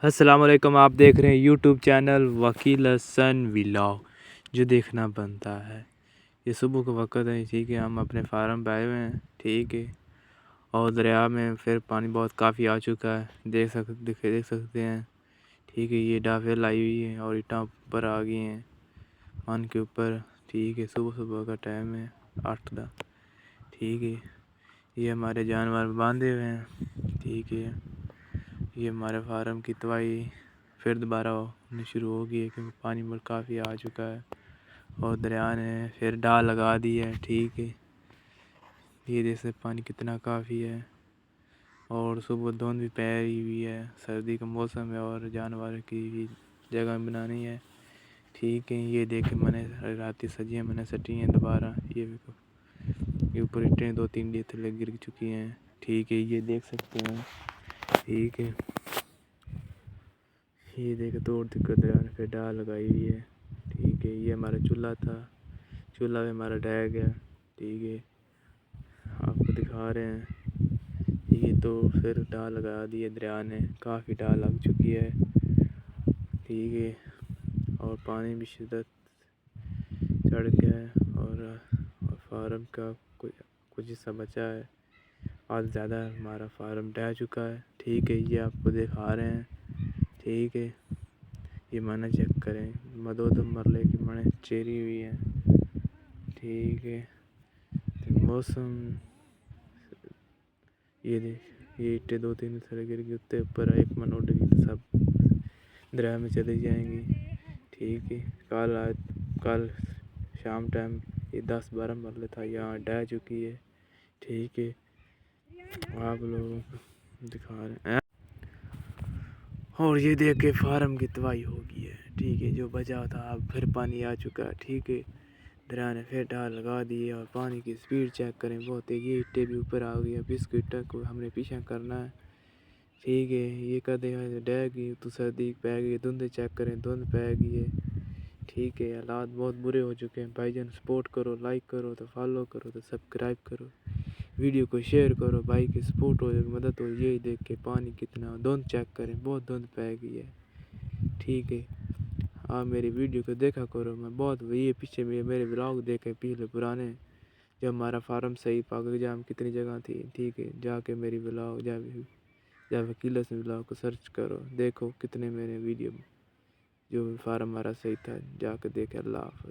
السلام علیکم، آپ دیکھ رہے ہیں یوٹیوب چینل وکیل حسن ولاگ جو دیکھنا بنتا ہے۔ یہ صبح کا وقت ہے، ٹھیک ہے، ہم اپنے فارم پہ آئے ہوئے ہیں، ٹھیک ہے، اور دریا میں پھر پانی بہت کافی آ چکا ہے، دیکھ سکتے ہیں، ٹھیک ہے، یہ ڈافل آئی ہوئی ہے اور اٹاں اوپر آ گئی ہیں پانی کے اوپر، ٹھیک ہے، صبح کا ٹائم ہے 8 ٹھیک ہے، یہ ہمارے جانور باندھے ہوئے ہیں، ٹھیک ہے، یہ ہمارے فارم کی توائی پھر دوبارہ ہونا شروع ہو گئی ہے کیونکہ پانی بہت کافی آ چکا ہے اور دریا نے پھر ڈال لگا دی ہے، ٹھیک ہے، یہ جیسے پانی کتنا کافی ہے اور صبح دھند بھی پہری ہوئی ہے، سردی کا موسم ہے اور جانور کی بھی جگہ بنانی ہے، ٹھیک ہے، یہ دیکھیں میں نے راتی سجیاں میں نے سٹی ہیں دوبارہ، یہ اوپر اٹیں 2-3 ڈی تھلے گر چکی ہیں، ٹھیک ہے، یہ دیکھ سکتے ہیں، ٹھیک ہے، یہ دیکھ توڑ دقت پھر ڈال لگائی ہوئی ہے، ٹھیک ہے، یہ ہمارا چولہا تھا، چولہا بھی ہمارا ڈہ گیا، ٹھیک ہے، آپ کو دکھا رہے ہیں، یہ تو پھر ڈال لگا دی ہے دریا نے، کافی ڈال لگ چکی ہے، ٹھیک ہے، اور پانی بھی شدت چڑھ گیا ہے اور فارم کا کچھ حصہ بچا ہے، آج زیادہ ہمارا فارم ڈہ چکا ہے، ٹھیک ہے، یہ آپ کو دکھا رہے ہیں، ٹھیک ہے، یہ مانا چیک کریں، مدو مرلے کی مانے چیری ہوئی ہے، ٹھیک ہے، موسم یہ دیکھ، یہ اٹے 2-3 تھرے گر گئی اتے اوپر ایک من اڑ گئی تو سب دریا میں چلی جائیں گی، ٹھیک ہے، کل شام ٹائم یہ 10-12 مرلے تھا، یہاں ڈہ چکی ہے، ٹھیک ہے، آپ لوگوں کو دکھا رہے ہیں اور یہ دیکھ کے فارم کی تباہی ہو گئی ہے، ٹھیک ہے، جو بچا تھا اب پھر پانی آ چکا ہے، ٹھیک ہے، دریا نے پھر ڈال لگا دی ہے اور پانی کی سپیڈ چیک کریں بہت ہے، یہ اٹے بھی اوپر آ گئی ہے، اب اس کو اٹا کو ہم نے پیچھا کرنا ہے، ٹھیک ہے، یہ کدے ڈہ گئی تو سردی پہ گئی، دھند چیک کریں دھند پہ گئی ہے، ٹھیک ہے، حالات بہت برے ہو چکے ہیں، بھائی جان سپورٹ کرو، لائک کرو تو فالو کرو تو سبسکرائب کرو، ویڈیو کو شیئر کرو، بھائی کی سپورٹ ہو جائے مدد ہو، یہی دیکھ کے پانی کتنا دھند چیک کریں، بہت دھند پہ گئی ہے، ٹھیک ہے، آپ میری ویڈیو کو دیکھا کرو، میں بہت یہ پیچھے میرے ولاگ دیکھے پہلے پرانے جب ہمارا فارم صحیح پاک جام کتنی جگہ تھی، ٹھیک ہے، جا کے میری ولاگ جا وکیل حسن ولاگ کو سرچ کرو، دیکھو کتنے میرے ویڈیو جو فارم ہمارا صحیح تھا، جا کے دیکھے، اللہ حافظ۔